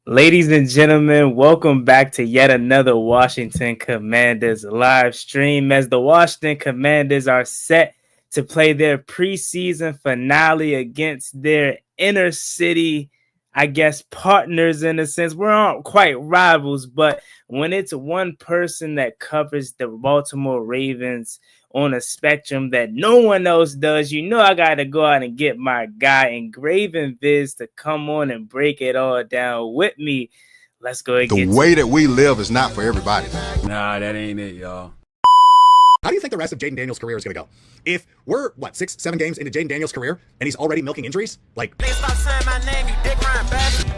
Ladies and gentlemen, welcome back to yet another Washington Commanders live stream as the Washington Commanders are set to play their preseason finale against their inner city, I guess, partners in a sense. We aren't quite rivals, but when it's one person that covers the Baltimore Ravens on a spectrum that no one else does, I got to go out and get my guy Ingraven Vids to come on and break it all down with me. Let's go and The get way that we live is not for everybody, man. Nah, that ain't it, y'all. How do you think the rest of Jaden Daniels' career is going to go? If we're, 6, 7 games into Jaden Daniels' career and he's already milking injuries? Like, Please stop saying my name, you dick riding bastard.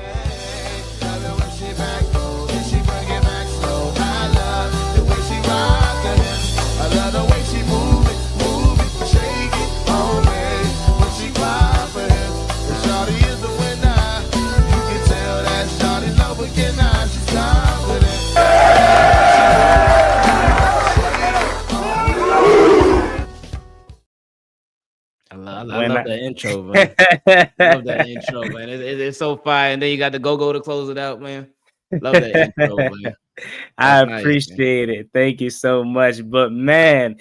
I love that intro, man. I love that intro, man. It's so fire, and then you got the go to close it out, man. Love that intro, man. I appreciate it. Thank you so much. But man,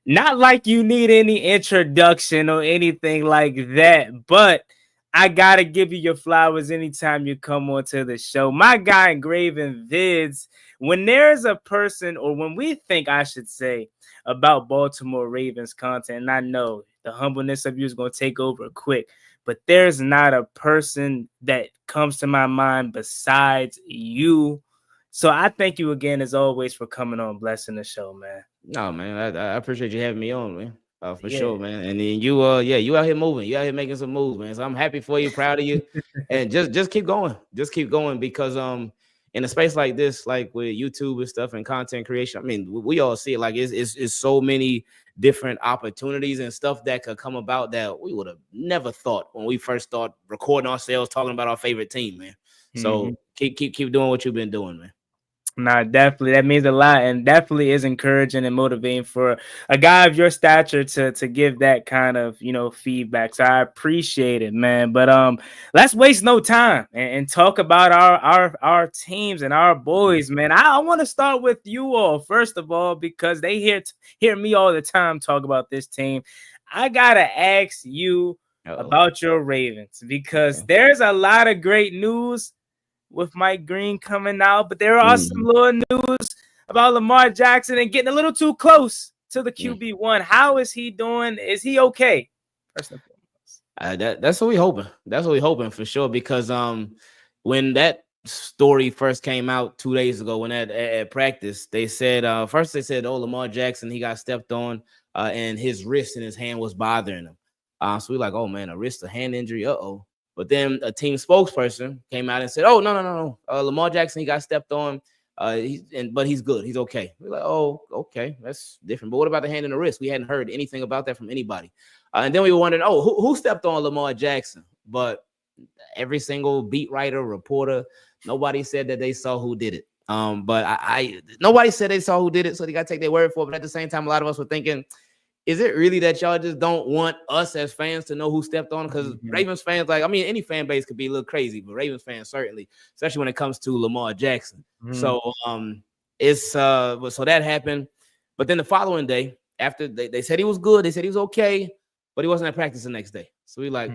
not like you need any introduction or anything like that, but I gotta give you your flowers anytime you come onto the show. My guy Ingraven Vids, when there's a person, or when we think, I should say, about Baltimore Ravens content, and I know the humbleness of you is going to take over quick, but there's not a person that comes to my mind besides you. So I thank you again, as always, for coming on, blessing the show, man. No, man, I appreciate you having me on, man. For sure, man. And then you out here moving, you out here making some moves, man. So I'm happy for you, proud of you, and just keep going, because in a space like this, like with YouTube and stuff and content creation, I mean, we all see it. Like it's so many different opportunities and stuff that could come about that we would have never thought when we first started recording ourselves talking about our favorite team, man. So keep doing what you've been doing, man. Nah, definitely. That means a lot, and definitely is encouraging and motivating for a guy of your stature to give that kind of, feedback. So I appreciate it, man. But let's waste no time and talk about our teams and our boys, man. I want to start with you all, first of all, because they hear me all the time talk about this team. I gotta ask you about your Ravens, because there's a lot of great news with Mike Green coming out, but there are some little news about Lamar Jackson and getting a little too close to the QB1. How is he doing? Is he okay? First and foremost. That's what we hoping. That's what we hoping for sure. Because when that story first came out 2 days ago, when at practice, they said first oh, Lamar Jackson, he got stepped on and his wrist and his hand was bothering him. So we're like, oh man, a wrist, a hand injury, But then a team spokesperson came out and said, "Oh, no. Lamar Jackson, he got stepped on, but he's good. He's okay." We're like, "Oh, okay, that's different." But what about the hand and the wrist? We hadn't heard anything about that from anybody. And then we were wondering, "Oh, who stepped on Lamar Jackson?" But every single beat writer, reporter, nobody said that they saw who did it. But nobody said they saw who did it, so they got to take their word for it. But at the same time, a lot of us were thinking, is it really that y'all just don't want us as fans to know who stepped on? Because Ravens fans, any fan base could be a little crazy, but Ravens fans certainly, especially when it comes to Lamar Jackson. So so that happened. But then the following day, after they said he was good, they said he was okay, but he wasn't at practice the next day. So we like,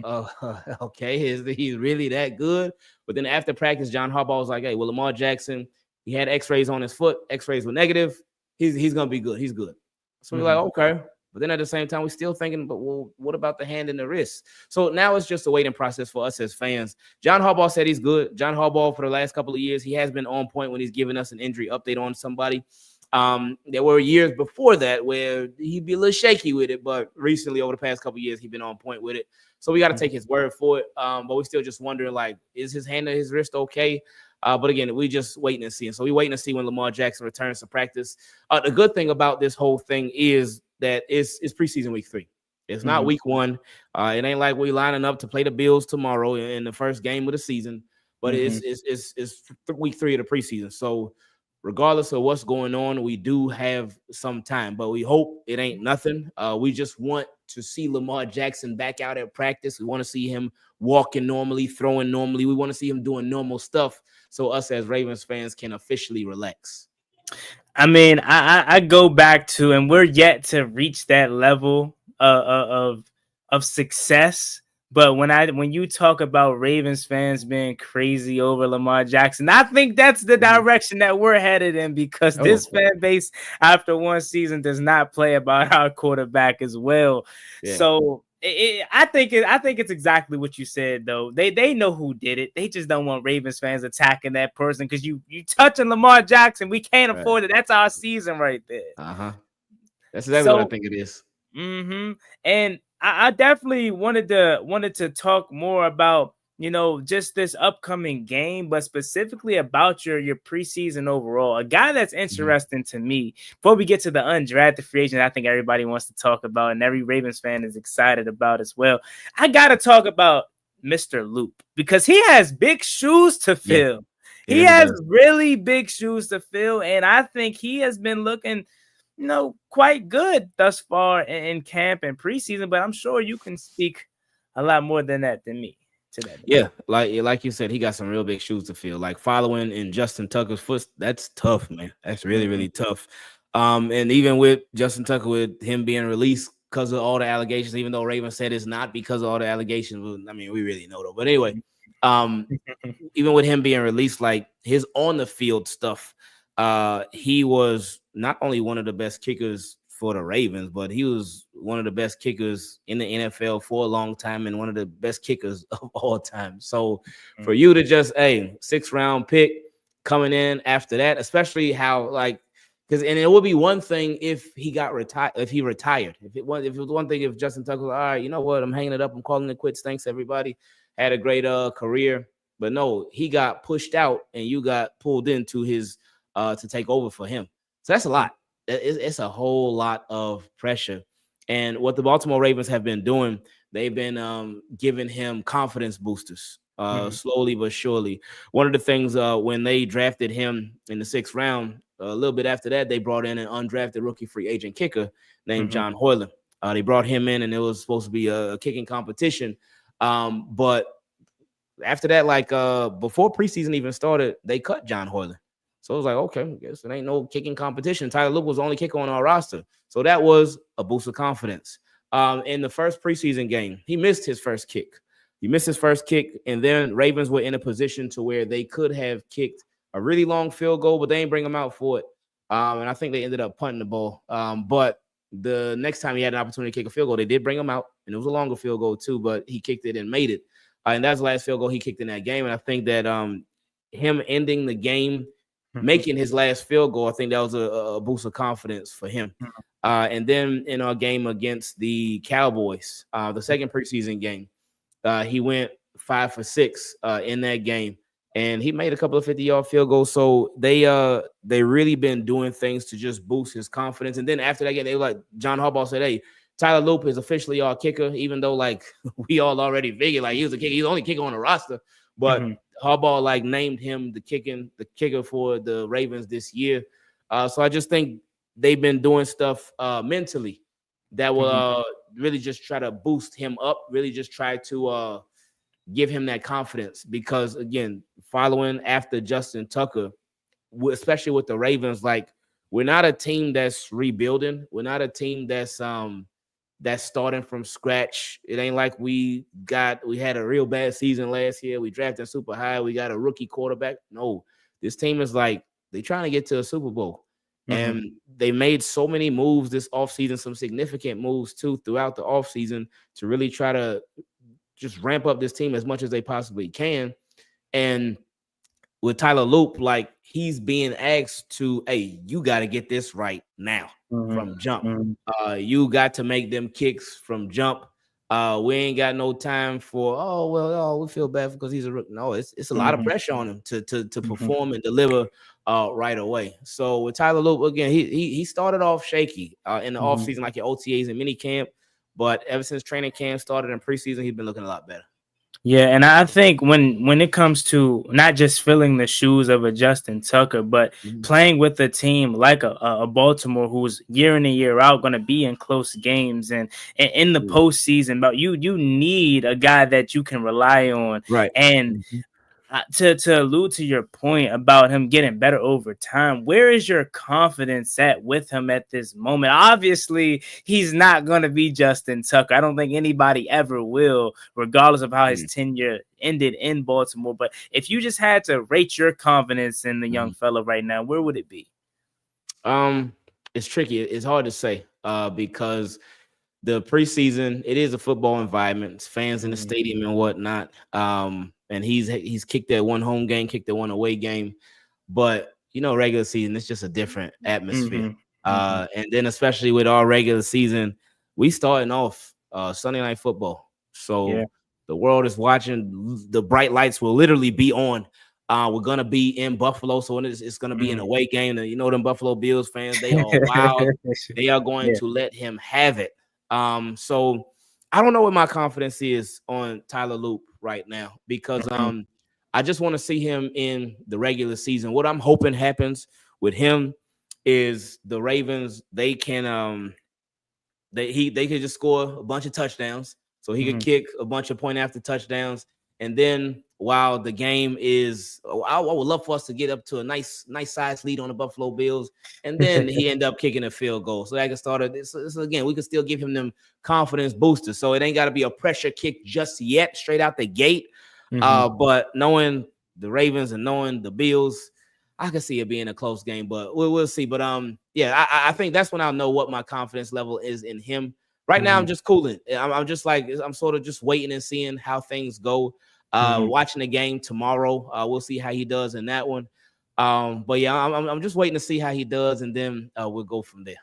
okay, is he really that good? But then after practice, John Harbaugh was like, hey, well, Lamar Jackson, he had x-rays on his foot. X-rays were negative. He's going to be good. He's good. So we're like, okay. But then at the same time, we're still thinking, but well, what about the hand and the wrist? So now it's just a waiting process for us as fans. John Harbaugh said he's good. John Harbaugh, for the last couple of years, he has been on point when he's giving us an injury update on somebody. There were years before that where he'd be a little shaky with it, but recently, over the past couple of years, he's been on point with it. So we got to take his word for it. But we're still just wondering, is his hand or his wrist okay? But again, we just waiting and seeing. So we waiting to see when Lamar Jackson returns to practice. The good thing about this whole thing is that it's preseason week 3. It's not week 1. It ain't like we lining up to play the Bills tomorrow in the first game of the season, but it's week 3 of the preseason. So regardless of what's going on, we do have some time, but we hope it ain't nothing. We just want to see Lamar Jackson back out at practice. We want to see him walking normally, throwing normally. We want to see him doing normal stuff so us as Ravens fans can officially relax. I mean, I go back to, and we're yet to reach that level of success. But when you talk about Ravens fans being crazy over Lamar Jackson, I think that's the direction that we're headed in, because this fan base after one season does not play about our quarterback as well. Yeah. So I think it's exactly what you said, though. They know who did it. They just don't want Ravens fans attacking that person, because you touching Lamar Jackson, we can't afford it. That's our season right there. That's exactly what I think it is. And I definitely wanted to talk more about, just this upcoming game, but specifically about your preseason overall. A guy that's interesting to me, before we get to the undrafted free agent, I think everybody wants to talk about, and every Ravens fan is excited about as well. I got to talk about Mr. Loop, because he has big shoes to fill. Yeah, he has really big shoes to fill, and I think he has been looking quite good thus far in camp and preseason, but I'm sure you can speak a lot more than that than me to that. Yeah, like you said, he got some real big shoes to fill. Like following in Justin Tucker's foot, that's tough, man. That's really, really tough. And even with Justin Tucker, with him being released because of all the allegations, even though Ravens said it's not because of all the allegations, I mean, we really know though. But anyway, even with him being released, like his on the field stuff, he was not only one of the best kickers for the Ravens, but he was one of the best kickers in the NFL for a long time and one of the best kickers of all time. So for you to just, 6th round pick coming in after that, especially how because it would be one thing if he got retired, if he retired. If it was one thing if Justin Tucker was, all right, you know what, I'm hanging it up, I'm calling it quits. Thanks everybody. Had a great career. But no, he got pushed out and you got pulled into his to take over for him. So that's a lot. It's a whole lot of pressure. And what the Baltimore Ravens have been doing, they've been giving him confidence boosters slowly but surely. One of the things when they drafted him in the 6th round, a little bit after that, they brought in an undrafted rookie free agent kicker named John Hoyland. They brought him in and it was supposed to be a kicking competition. But after that, before preseason even started, they cut John Hoyland. So it was like, okay, I guess it ain't no kicking competition. Tyler Loop was the only kicker on our roster. So that was a boost of confidence. In the first preseason game, he missed his first kick. And then Ravens were in a position to where they could have kicked a really long field goal, but they didn't bring him out for it. And I think they ended up punting the ball. But the next time he had an opportunity to kick a field goal, they did bring him out, and it was a longer field goal too, but he kicked it and made it. And that's the last field goal he kicked in that game. And I think that him ending the game, making his last field goal, I think that was a boost of confidence for him. And then in our game against the Cowboys, the second preseason game, he went 5 for 6 in that game, and he made a couple of 50-yard field goals. So they really been doing things to just boost his confidence. And then after that game, they were like, John Harbaugh said, hey, Tyler Loop is officially our kicker, even though we all already figured he was a kicker. He's the only kicker on the roster, but Harbaugh named him the kicker for the Ravens this year. So I just think they've been doing stuff mentally that will really just try to boost him up, really just try to give him that confidence. Because again, following after Justin Tucker, especially with the Ravens, we're not a team that's rebuilding. We're not a team that's starting from scratch. It ain't like we had a real bad season last year. We drafted super high. We got a rookie quarterback. No, this team is they trying to get to a Super Bowl. And they made so many moves this offseason, some significant moves too throughout the offseason to really try to just ramp up this team as much as they possibly can. And with Tyler Loop, he's being asked to, hey, you got to get this right now from jump. You got to make them kicks from jump. We ain't got no time for, we feel bad because he's a rookie. No, it's a lot of pressure on him to perform and deliver right away. So with Tyler Loop, again, he started off shaky in the offseason, your OTAs and mini camp. But ever since training camp started in preseason, he's been looking a lot better. Yeah, and I think when it comes to not just filling the shoes of a Justin Tucker, but Mhm. playing with a team like a Baltimore who's year in and year out going to be in close games and in the Yeah. postseason, but you need a guy that you can rely on. Right. And Mhm. to allude to your point about him getting better over time, where is your confidence at with him at this moment? Obviously, he's not going to be Justin Tucker. I don't think anybody ever will, regardless of how his Mhm. tenure ended in Baltimore. But if you just had to rate your confidence in the young Mhm. fella right now, where would it be? Um, it's tricky. It's hard to say because the preseason, it is a football environment. It's fans in the Mhm, stadium and whatnot. And he's kicked that one home game, kicked that one away game. But regular season, it's just a different atmosphere. mhm, mhm. And then especially with our regular season, we starting off Sunday night football. Yeah. So the world is watching. The bright lights will literally be on. We're gonna be in Buffalo, so it's gonna be an Mhm. away game. And them Buffalo Bills fans, they are wild. They are going Yeah. to let him have it. So I don't know what my confidence is on Tyler Loop right now because Mhm, I just want to see him in the regular season. What I'm hoping happens with him is the Ravens, they could just score a bunch of touchdowns. So he could mhm. kick a bunch of point after touchdowns. And then while the game is, I would love for us to get up to a nice size lead on the Buffalo Bills. And then he end up kicking a field goal. So that can start this again. We can still give him them confidence boosters. So it ain't got to be a pressure kick just yet, straight out the gate. Mhm. But knowing the Ravens and knowing the Bills, I can see it being a close game, but we'll see. But yeah, I think that's when I'll know what my confidence level is in him. Right now, I'm Mhm. just cooling. I'm just like I'm sort of just waiting and seeing how things go. Mhm. Watching the game tomorrow, we'll see how he does in that one. But yeah, I'm just waiting to see how he does, and then we'll go from there.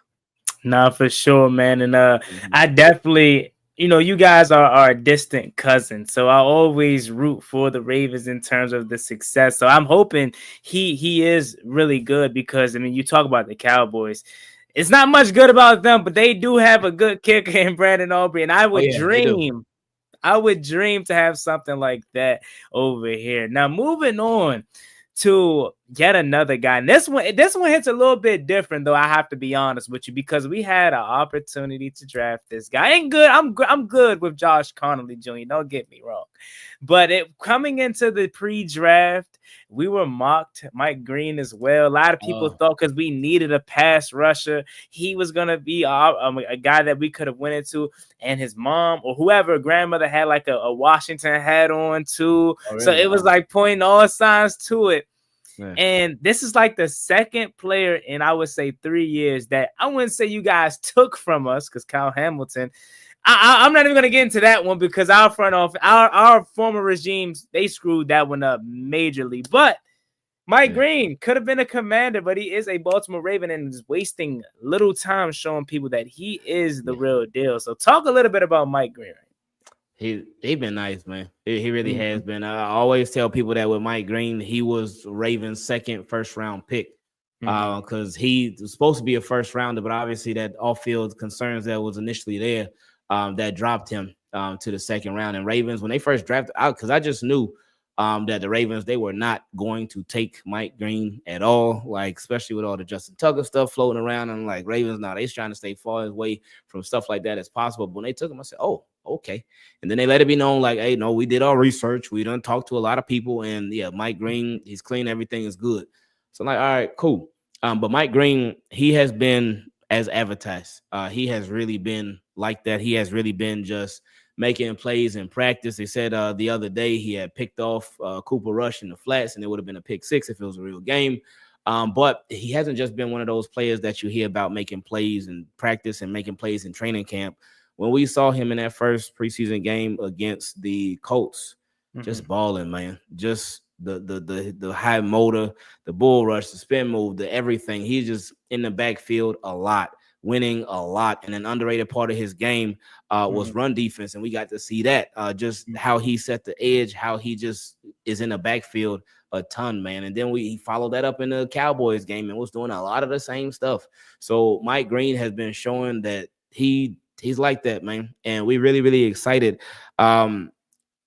Nah, for sure, man. And Mhm. I definitely, you guys are distant cousins, so I always root for the Ravens in terms of the success. So I'm hoping he is really good because I mean, you talk about the Cowboys. It's not much good about them, but they do have a good kicker in Brandon Aubrey, and Oh yeah, they do. I would dream to have something like that over here. Now, moving on to yet another guy. And this one hits a little bit different, though. I have to be honest with you because we had an opportunity to draft this guy. Ain't good. I'm good with Josh Connolly Jr. Don't get me wrong, but it coming into the pre-draft, we were mocked Mike Green as well. A lot of people Oh, thought because we needed a pass rusher, he was gonna be a guy that we could have went into, and his mom or whoever grandmother had like a Washington hat on too. oh So it really? was like pointing all signs to it. Yeah. And this is like the second player in I would say 3 years that I wouldn't say you guys took from us because Kyle Hamilton. I'm not even gonna get into that one because our front office, our former regimes, they screwed that one up majorly. But Mike Yeah. Green could have been a commander, but he is a Baltimore Raven and is wasting little time showing people that he is the Yeah. real deal. So talk a little bit about Mike Green. He been nice, man. He really has Mhm, been. I always tell people that with Mike Green, he was Ravens' second first round pick. mhm, Because he was supposed to be a first rounder, but obviously that off-field concerns that was initially there, that dropped him to the second round. And Ravens, when they first drafted out, because I just knew that the Ravens, they were not going to take Mike Green at all, like especially with all the Justin Tucker stuff floating around. And like Ravens, now they're trying to stay far away from stuff like that as possible. But when they took him, I said, oh, okay. And then they let it be known, like, hey, no, we did our research. We done talked to a lot of people, and yeah, Mike Green, he's clean, everything is good. So I'm like, all right, cool. But Mike Green, he has been as advertised. He has really been like that. He has really been just making plays in practice. They said the other day he had picked off Cooper Rush in the flats, and it would have been a pick six if it was a real game. But he hasn't just been one of those players that you hear about making plays in practice and making plays in training camp. When we saw him in that first preseason game against the Colts, just mhm, balling, man. Just the high motor, the bull rush, the spin move, the everything. He's just in the backfield a lot, winning a lot. And an underrated part of his game was mhm, run defense, and we got to see that. Just mhm. how he set the edge, how he just is in the backfield a ton, man. And then he followed that up in the Cowboys game and was doing a lot of the same stuff. So Mike Green has been showing that he's like that, man. And we really, really excited. Um,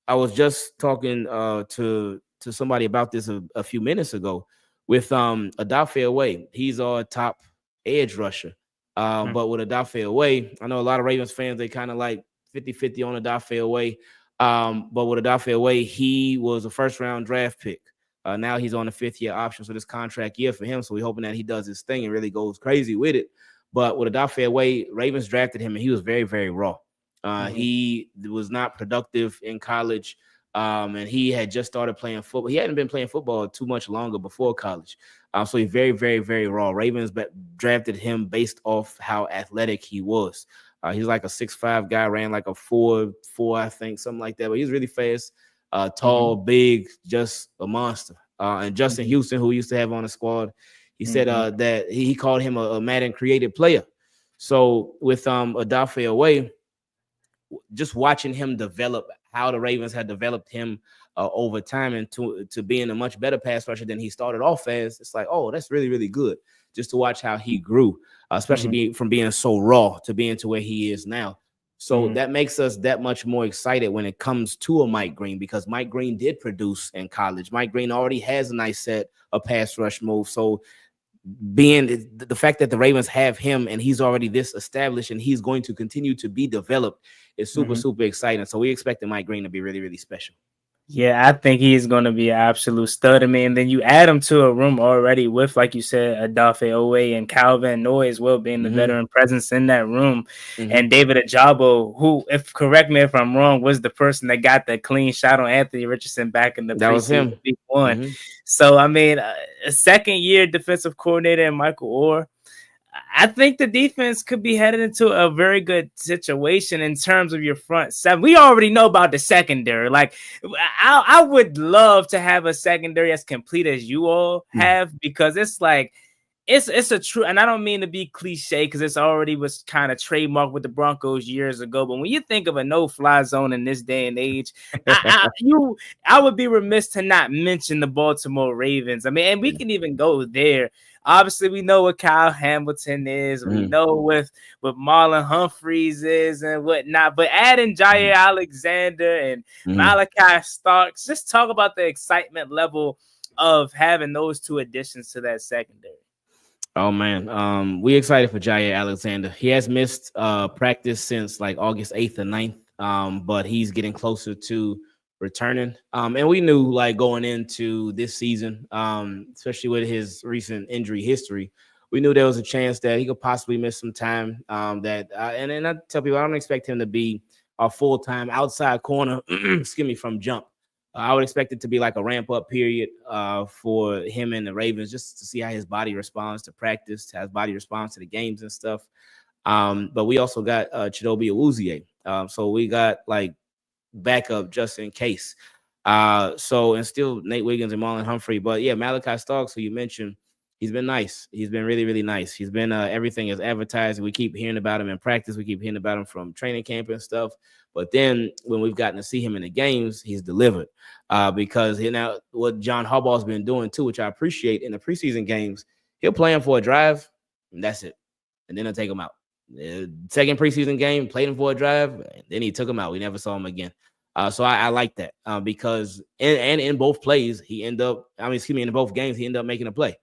I was just talking to somebody about this a few minutes ago with Odafe Away. He's our top edge rusher. But with Odafe Away, I know a lot of Ravens fans, they kind of like 50-50 on Odafe Away. But with Odafe Away, he was a first-round draft pick. Now he's on a 5th-year option, so this contract year for him. So we're hoping that he does his thing and really goes crazy with it. But with Odafe Away, Ravens drafted him, and he was very, very raw. He was not productive in college, and he had just started playing football. He hadn't been playing football too much longer before college. So he's very, very, very raw. Ravens drafted him based off how athletic he was. He's like a 6'5" guy, ran like a 4.4, I think, something like that. But he's really fast, tall, big, just a monster. And Justin Houston, who we used to have on the squad, he said that he called him a Madden created player. So with Odafe Away, just watching him develop, how the Ravens had developed him over time and to being a much better pass rusher than he started off as, it's like, oh, that's really, really good. Just to watch how he grew, especially from being so raw to being to where he is now. So that makes us that much more excited when it comes to a Mike Green, because Mike Green did produce in college. Mike Green already has a nice set of pass rush moves. So being the fact that the Ravens have him and he's already this established and he's going to continue to be developed is super, super exciting. So we expect Mike Green to be really, really special. Yeah, I think he's going to be an absolute stud. I mean, and then you add him to a room already with, like you said, Odafe Owe and Calvin Noy as well, being the veteran presence in that room. And David Ajabo, who, if correct me if I'm wrong, was the person that got the clean shot on Anthony Richardson back in the preseason week 1. So, I mean, a second-year defensive coordinator in Michael Orr, I think the defense could be headed into a very good situation in terms of your front seven. We already know about the secondary. Like, I would love to have a secondary as complete as you all have, because it's like, it's a true, and I don't mean to be cliche because it's already was kind of trademarked with the Broncos years ago. But when you think of a no-fly zone in this day and age, I would be remiss to not mention the Baltimore Ravens. I mean, and we can even go there. Obviously, we know what Kyle Hamilton is. We know what Marlon Humphreys is and whatnot. But adding Jair Alexander and Malachi Starks, just talk about the excitement level of having those two additions to that secondary. Oh, man. We excited for Jair Alexander. He has missed practice since like August 8th or 9th, but he's getting closer to returning. And we knew, like, going into this season, especially with his recent injury history, we knew there was a chance that he could possibly miss some time. And I tell people, I don't expect him to be a full-time outside corner, from jump. I would expect it to be like a ramp-up period for him and the Ravens, just to see how his body responds to practice, how his body responds to the games and stuff. But we also got Chidobe Awuzie. So we got, like, backup just in case. And still Nate Wiggins and Marlon Humphrey. But, yeah, Malachi Starks, who you mentioned, he's been nice. He's been really, really nice. He's been everything is advertised. We keep hearing about him in practice. We keep hearing about him from training camp and stuff. But then when we've gotten to see him in the games, he's delivered. Because now what John Harbaugh's been doing too, which I appreciate, in the preseason games, he'll play him for a drive, and that's it. And then he'll take him out. The second preseason game, played him for a drive, and then he took him out. We never saw him again. So I like that because in both plays, in both games, he ended up making a play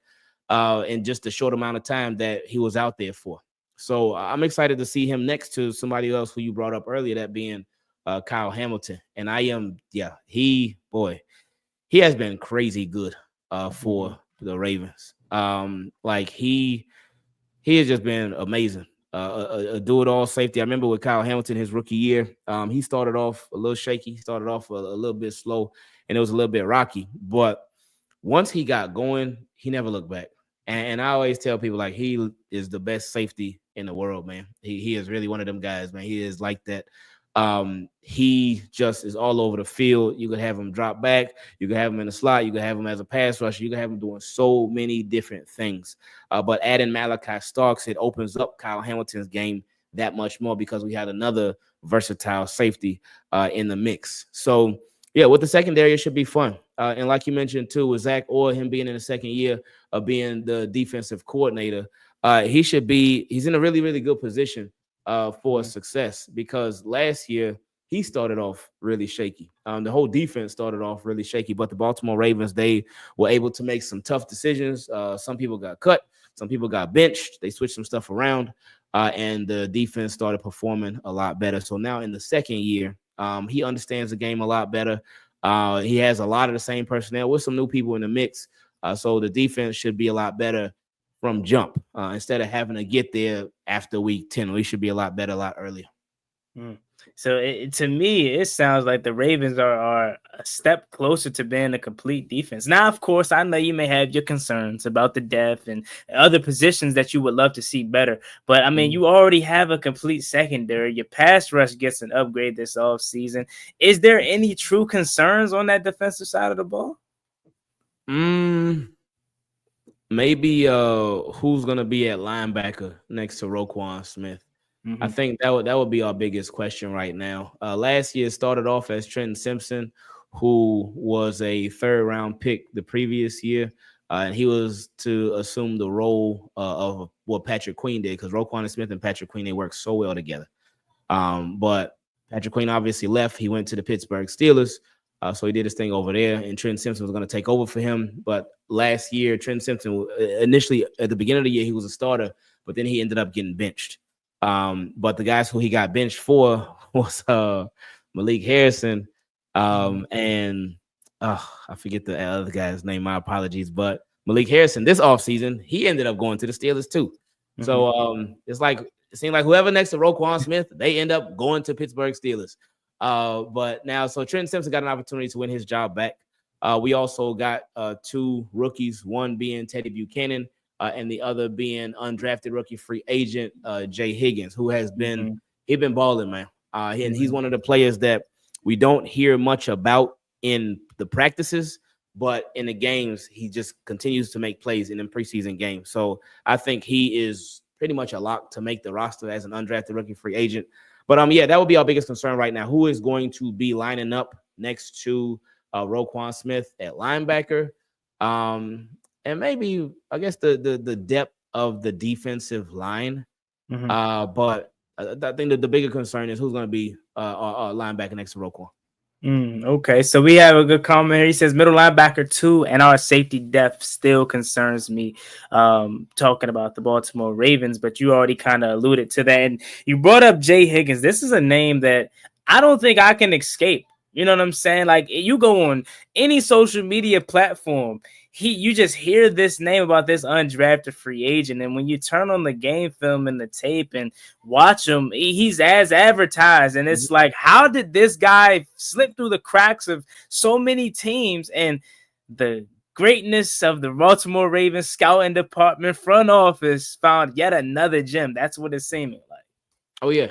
in just a short amount of time that he was out there for. So I'm excited to see him next to somebody else who you brought up earlier, that being Kyle Hamilton. And he has been crazy good for the Ravens. He has just been amazing. A do-it-all safety. I remember with Kyle Hamilton, his rookie year, he started off a little shaky. He started off a little bit slow, and it was a little bit rocky. But once he got going, he never looked back. And I always tell people, like, he is the best safety in the world, man. He is really one of them guys, man. He is like that. He just is all over the field. You could have him drop back. You could have him in the slot. You could have him as a pass rusher. You could have him doing so many different things. But adding Malachi Starks, it opens up Kyle Hamilton's game that much more, because we had another versatile safety in the mix. So, yeah, with the secondary, it should be fun. And like you mentioned, too, with Zach Orr, him being in the second year of being the defensive coordinator, he's in a really, really good position for success, because last year he started off really shaky. The whole defense started off really shaky, but the Baltimore Ravens, they were able to make some tough decisions. Some people got cut, some people got benched. They switched some stuff around, and the defense started performing a lot better. So now in the second year, he understands the game a lot better. He has a lot of the same personnel with some new people in the mix. So the defense should be a lot better from jump instead of having to get there after week 10. We should be a lot better a lot earlier. So to me, it sounds like the Ravens are a step closer to being a complete defense. Now, of course, I know you may have your concerns about the depth and other positions that you would love to see better. But, I mean, you already have a complete secondary. Your pass rush gets an upgrade this offseason. Is there any true concerns on that defensive side of the ball? Maybe who's going to be at linebacker next to Roquan Smith? I think that would be our biggest question right now. Last year started off as Trenton Simpson, who was a third-round pick the previous year, and he was to assume the role of what Patrick Queen did, because Roquan Smith and Patrick Queen, they work so well together. But Patrick Queen obviously left. He went to the Pittsburgh Steelers, so he did his thing over there, and Trenton Simpson was going to take over for him. But last year, Trenton Simpson, initially at the beginning of the year, he was a starter, but then he ended up getting benched. But the guys who he got benched for was Malik Harrison and I forget the other guy's name. My apologies. But Malik Harrison this offseason, he ended up going to the Steelers too. So it's like it seemed like whoever next to Roquan Smith, they end up going to Pittsburgh Steelers. But now, so Trenton Simpson got an opportunity to win his job back. We also got two rookies, one being Teddy Buchanan, and the other being undrafted rookie free agent Jay Higgins, who has been he's been balling, man. And he's one of the players that we don't hear much about in the practices, but in the games, he just continues to make plays in the preseason games. So I think he is pretty much a lock to make the roster as an undrafted rookie free agent. But yeah, that would be our biggest concern right now. Who is going to be lining up next to Roquan Smith at linebacker? And maybe, I guess, the depth of the defensive line. But I think that the bigger concern is who's going to be our linebacker next to Roquan. Okay, so we have a good comment here. He says middle linebacker 2 and our safety depth still concerns me. Talking about the Baltimore Ravens, but you already kind of alluded to that. And you brought up Jay Higgins. This is a name that I don't think I can escape. You know what I'm saying? Like, you go on any social media platform, you just hear this name about this undrafted free agent. And when you turn on the game film and the tape and watch him, he's as advertised. And it's like, how did this guy slip through the cracks of so many teams? And the greatness of the Baltimore Ravens scouting department front office found yet another gem. That's what it's seeming like. Oh, yeah.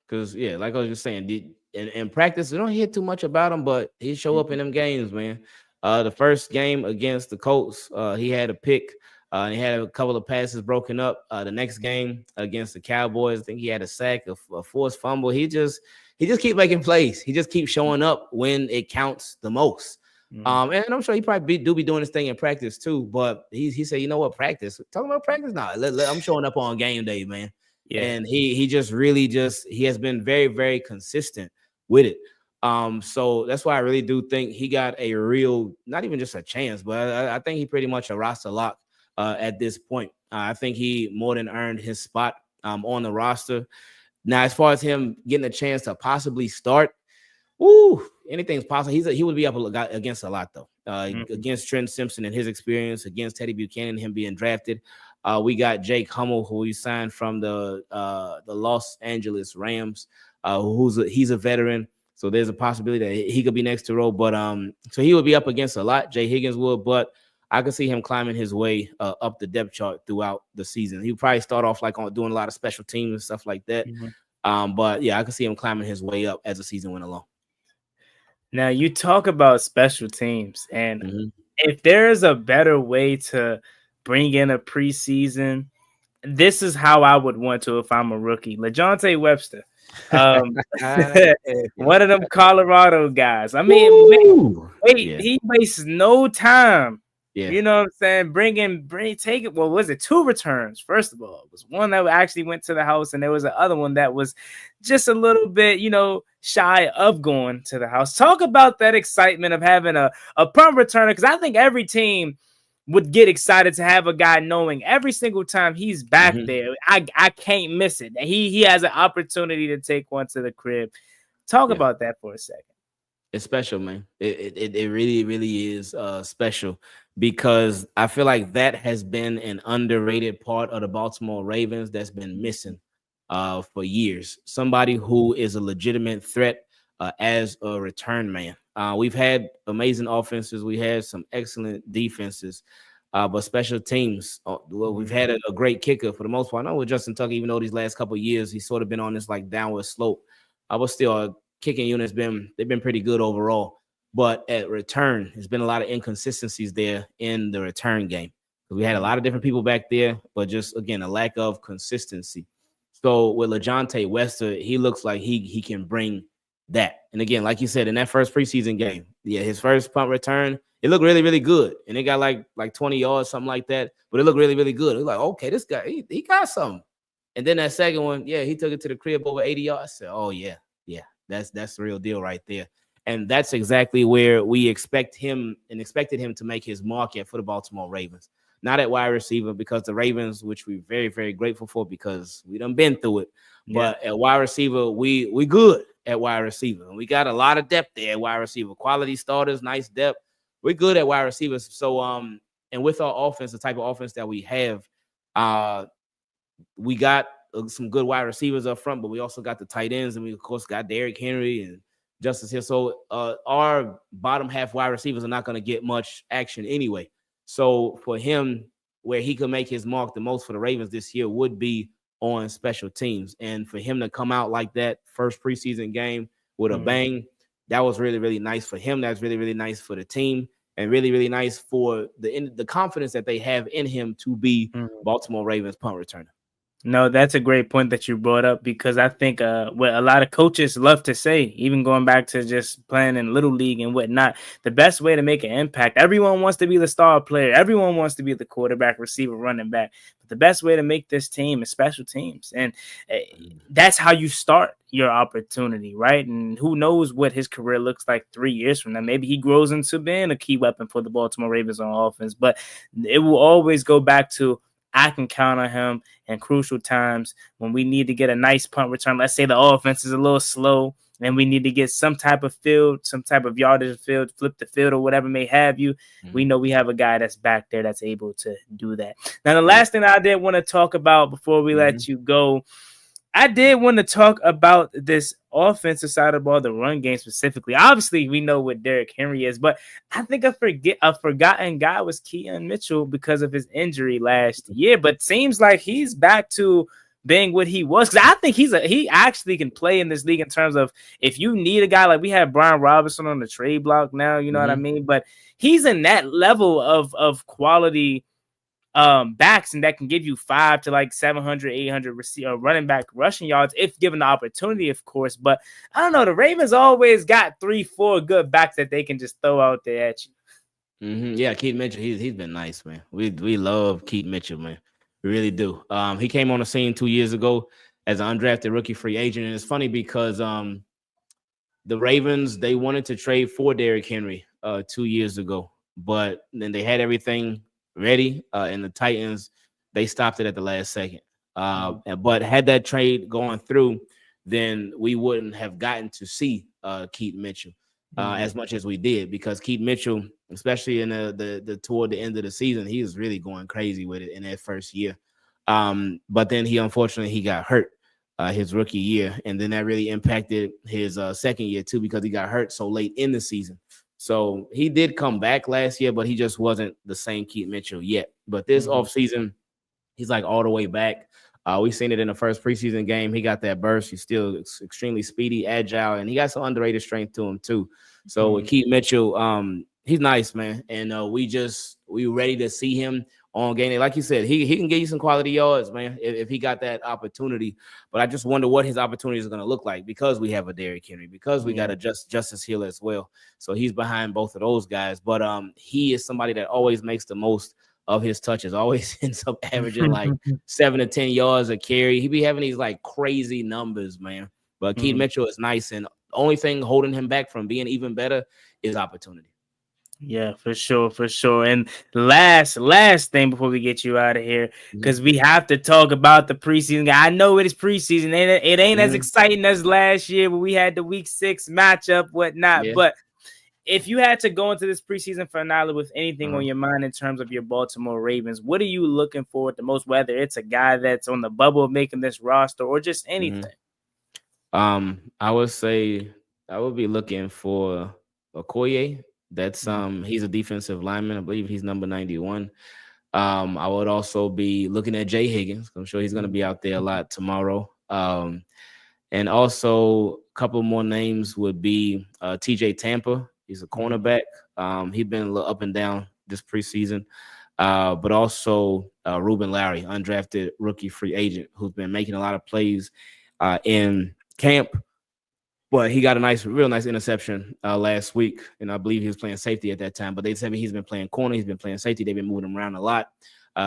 Because, like I was just saying, in practice, we don't hear too much about him, but he show up in them games, man. The first game against the Colts, he had a pick. And he had a couple of passes broken up. The next game against the Cowboys, I think he had a sack, a forced fumble. He just keeps making plays. He just keeps showing up when it counts the most. And I'm sure he probably do be doing this thing in practice too. But he said, you know what, practice? Talking about practice now. I'm showing up on game day, man. Yeah. And he just really he has been very, very consistent with it. So that's why I really do think he got a real, not even just a chance, but I think he pretty much a roster lock at this point. I think he more than earned his spot on the roster. Now, as far as him getting a chance to possibly start, anything's possible. He would be up against a lot, though. Against Trent Simpson and his experience, against Teddy Buchanan, him being drafted. We got Jake Hummel, who we signed from the Los Angeles Rams, he's a veteran. So there's a possibility that he could be next to Rowe. But so he would be up against a lot. Jay Higgins would, but I could see him climbing his way up the depth chart throughout the season. He'll probably start off doing a lot of special teams and stuff like that. But yeah, I could see him climbing his way up as the season went along. Now, you talk about special teams, and if there is a better way to bring in a preseason, this is how I would want to if I'm a rookie. LaJohntay Webster. One of them Colorado guys. I mean, he wastes no time Yeah. You know what I'm saying? Take it. Well, was it 2 returns? First of all, it was one that actually went to the house, and there was the other one that was just a little bit, shy of going to the house. Talk about that excitement of having a punt returner, because I think every team would get excited to have a guy knowing every single time he's back there, I can't miss it. He has an opportunity to take one to the crib. Talk about that for a second. It's special, man. It really, really is special, because I feel like that has been an underrated part of the Baltimore Ravens that's been missing for years. Somebody who is a legitimate threat as a return man. We've had amazing offenses. We had some excellent defenses. But special teams, well, we've had a great kicker for the most part. I know with Justin Tucker, even though these last couple of years he's sort of been on this like downward slope, but still kicking units they've been pretty good overall. But at return, there's been a lot of inconsistencies there in the return game. We had a lot of different people back there, but just again a lack of consistency. So with LaJohntay Wester, he looks like he can bring that. And again, like you said, in that first preseason game, his first punt return, it looked really, really good. And it got like 20 yards, something like that. But it looked really, really good. It was like, okay, this guy, he got something. And then that second one, he took it to the crib over 80 yards. I said, oh, yeah, that's the real deal right there. And that's exactly where we expected him to make his mark for the Baltimore Ravens. Not at wide receiver, because the Ravens, which we're very, very grateful for, because we done been through it. But at wide receiver, we good at wide receiver. And we got a lot of depth there at wide receiver. Quality starters, nice depth. We're good at wide receivers. So and with our offense, the type of offense that we have, we got some good wide receivers up front, but we also got the tight ends, and we of course got Derrick Henry and Justice Hill. So our bottom half wide receivers are not going to get much action anyway. So for him, where he could make his mark the most for the Ravens this year would be on special teams. And for him to come out like that first preseason game with a bang, that was really, really nice for him. That's really, really nice for the team, and really, really nice for the confidence that they have in him to be Baltimore Ravens punt returner. No, that's a great point that you brought up, because I think what a lot of coaches love to say, even going back to just playing in Little League and whatnot, the best way to make an impact, everyone wants to be the star player. Everyone wants to be the quarterback, receiver, running back. But the best way to make this team is special teams. And that's how you start your opportunity, right? And who knows what his career looks like 3 years from now. Maybe he grows into being a key weapon for the Baltimore Ravens on offense. But it will always go back to, I can count on him in crucial times when we need to get a nice punt return. Let's say the offense is a little slow and we need to get some type of field, some type of yardage field, flip the field, or whatever may have you. We know we have a guy that's back there that's able to do that. Now, the last thing I did want to talk about before we let you go, I did want to talk about this offensive side of the ball, the run game specifically. Obviously, we know what Derrick Henry is, but I think a forgotten guy was Keaton Mitchell because of his injury last year. But seems like he's back to being what he was. Because I think he actually can play in this league in terms of, if you need a guy, like we have Brian Robinson on the trade block now, you know what I mean? But he's in that level of quality backs, and that can give you 500 to like 700, 800 running back rushing yards if given the opportunity, of course. But I don't know, the Ravens always got 3-4 good backs that they can just throw out there at you. Yeah, Keaton Mitchell, he's been nice, man. We love Keaton Mitchell, man. We really do. He came on the scene 2 years ago as an undrafted rookie free agent, and it's funny because the Ravens, they wanted to trade for Derrick Henry 2 years ago, but then they had everything ready, and the Titans, they stopped it at the last second. But had that trade gone through, then we wouldn't have gotten to see Keaton Mitchell as much as we did, because Keaton Mitchell, especially in the toward the end of the season, he was really going crazy with it in that first year. But then he got hurt his rookie year, and then that really impacted his second year too, because he got hurt so late in the season. So he did come back last year, but he just wasn't the same Keaton Mitchell yet. But this offseason, he's like all the way back. We've seen it in the first preseason game. He got that burst. He's still extremely speedy, agile, and he got some underrated strength to him too. So with Keaton Mitchell, he's nice, man. And we ready to see him on game day. Like you said, he can get you some quality yards, man, if he got that opportunity. But I just wonder what his opportunity is going to look like because we have a Derrick Henry, because we got a Justice Hill as well. So he's behind both of those guys. But he is somebody that always makes the most of his touches, always ends up averaging like 7 to 10 yards a carry. He be having these like crazy numbers, man. But Keaton Mitchell is nice, and the only thing holding him back from being even better is opportunity. Yeah, for sure. And last thing before we get you out of here, because we have to talk about the preseason. I know it is preseason, and it ain't as exciting as last year when we had the week 6 matchup, whatnot. Yeah. But if you had to go into this preseason finale with anything on your mind in terms of your Baltimore Ravens, what are you looking forward to most? Whether it's a guy that's on the bubble of making this roster or just anything. I would say I would be looking for Okoye. That's he's a defensive lineman. I believe he's number 91. I would also be looking at Jay Higgins. I'm sure he's going to be out there a lot tomorrow. And also a couple more names would be TJ Tampa. He's a cornerback. He's been a little up and down this preseason. But also Ruben Larry, undrafted rookie free agent, who's been making a lot of plays in camp. But he got a real nice interception last week, and I believe he was playing safety at that time. But they said he's been playing corner, he's been playing safety. They've been moving him around a lot.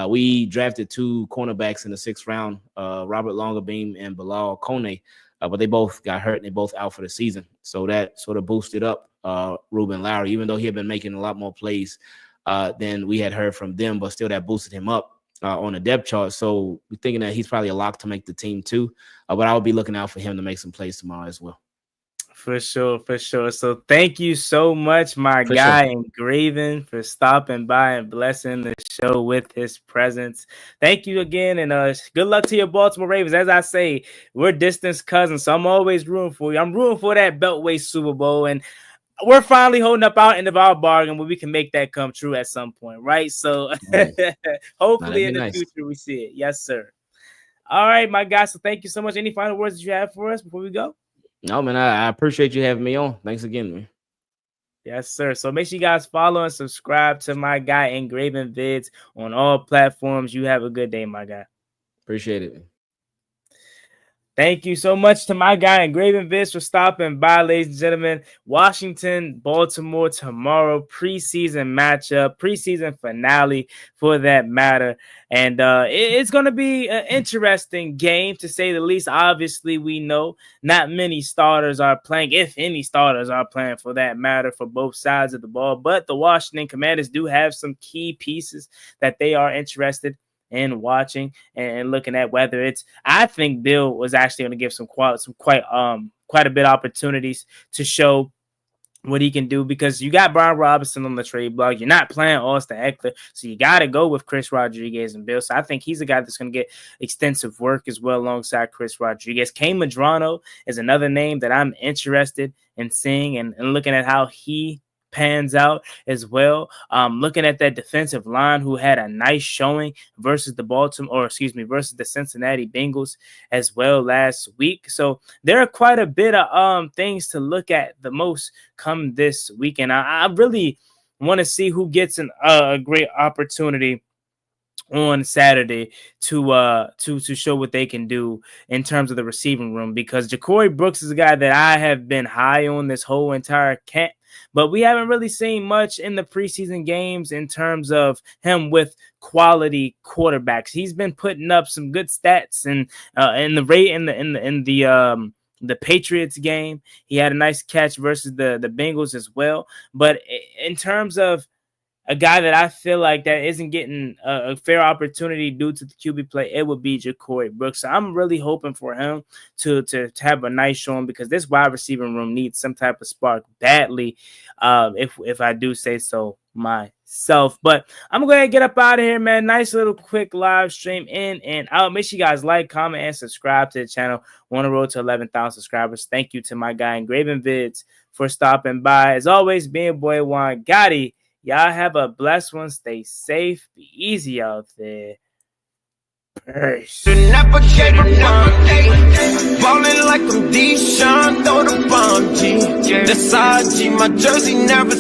We drafted 2 cornerbacks in the 6th round, Robert Longerbeam and Bilal Kone, but they both got hurt and they both out for the season. So that sort of boosted up Ruben Larry, even though he had been making a lot more plays than we had heard from them, but still that boosted him up on the depth chart. So we're thinking that he's probably a lock to make the team too. But I would be looking out for him to make some plays tomorrow as well. For sure. So thank you so much, my guy Ingraven, for stopping by and blessing the show with his presence. Thank you again, and good luck to your Baltimore Ravens. As I say, we're distant cousins, so I'm always rooting for you. I'm rooting for that Beltway Super Bowl, and we're finally holding up our end of our bargain where we can make that come true at some point, right? So hopefully in the future we see it. Yes, sir. All right, my guy. So thank you so much. Any final words that you have for us before we go? No, man, I appreciate you having me on. Thanks again, man. Yes, sir. So make sure you guys follow and subscribe to my guy Ingraven Vids on all platforms. You have a good day, my guy. Appreciate it, man. Thank you so much to my guy Ingraven Vids for stopping by, ladies and gentlemen. Washington, Baltimore tomorrow, preseason matchup, preseason finale for that matter. And it's going to be an interesting game, to say the least. Obviously, we know not many starters are playing, if any starters are playing for that matter, for both sides of the ball. But the Washington Commanders do have some key pieces that they are interested in watching and looking at. Whether it's, I think Bill was actually going to give quite a bit of opportunities to show what he can do, because you got Brian Robinson on the trade block. You're not playing Austin Eckler, so you got to go with Chris Rodriguez and Bill. So I think he's a guy that's going to get extensive work as well alongside Chris Rodriguez. Kane Madrano is another name that I'm interested in seeing and looking at how he pans out as well. Looking at that defensive line, who had a nice showing versus versus the Cincinnati Bengals as well last week. So there are quite a bit of things to look at the most come this weekend. I really want to see who gets a great opportunity on Saturday to show what they can do in terms of the receiving room, because Ja'Cory Brooks is a guy that I have been high on this whole entire camp, but we haven't really seen much in the preseason games in terms of him with quality quarterbacks. He's been putting up some good stats in the Patriots game. He had a nice catch versus the Bengals as well. But in terms of a guy that I feel like that isn't getting a fair opportunity due to the QB play, it would be Ja'Cory Brooks. So I'm really hoping for him to have a nice showing, because this wide receiving room needs some type of spark badly, if I do say so myself. But I'm going to go ahead and get up out of here, man. Nice little quick live stream in and out. Make sure you guys like, comment, and subscribe to the channel. We're on the road to 11,000 subscribers. Thank you to my guy Ingraven Vids for stopping by. As always, being boy Juan Gotti. Y'all have a blessed one. Stay safe. Be easy out there. Peace. Ballin' like I'm Deshaun, throw the bomb, G. That's IG, my jersey never